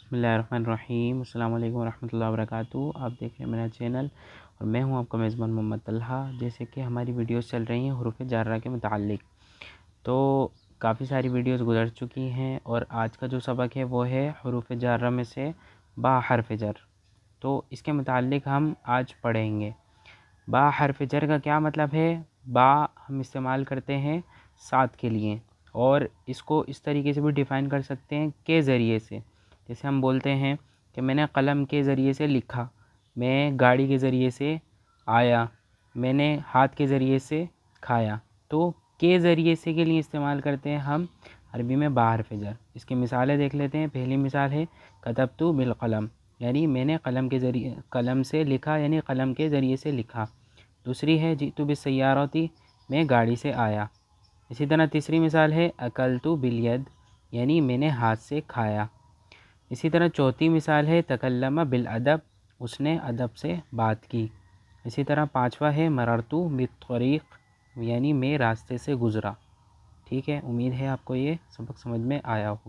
بسم اللہ الرحمن الرحیم، السلام علیکم ورحمۃ اللہ وبرکاتہ۔ آپ دیکھ رہے ہیں میرا چینل اور میں ہوں آپ کا میزبان محمد طلحہ۔ جیسے کہ ہماری ویڈیوز چل رہی ہیں حروف جارہ کے متعلق، تو کافی ساری ویڈیوز گزر چکی ہیں اور آج کا جو سبق ہے وہ ہے حروف جارہ میں سے با حرف جر۔ تو اس کے متعلق ہم آج پڑھیں گے۔ با حرف جر کا کیا مطلب ہے؟ با ہم استعمال کرتے ہیں ساتھ کے لیے، اور اس کو اس طریقے سے بھی ڈیفائن کر سکتے ہیں کے ذریعے سے۔ جیسے ہم بولتے ہیں کہ میں نے قلم کے ذریعے سے لکھا، میں گاڑی کے ذریعے سے آیا، میں نے ہاتھ کے ذریعے سے کھایا۔ تو کے ذریعے سے کے لیے استعمال کرتے ہیں ہم عربی میں با حرف جر۔ اس کی مثالیں دیکھ لیتے ہیں۔ پہلی مثال ہے کتبت بالقلم، یعنی میں نے قلم سے لکھا، یعنی قلم کے ذریعے سے لکھا۔ دوسری ہے جئت بالسیارۃ، میں گاڑی سے آیا۔ اسی طرح تیسری مثال ہے اکلت بالید، یعنی میں نے ہاتھ سے کھایا۔ اسی طرح چوتھی مثال ہے تکلم بالادب، اس نے ادب سے بات کی۔ اسی طرح پانچواں ہے مررت بالطریق، یعنی میں راستے سے گزرا۔ ٹھیک ہے، امید ہے آپ کو یہ سبق سمجھ میں آیا ہوگا۔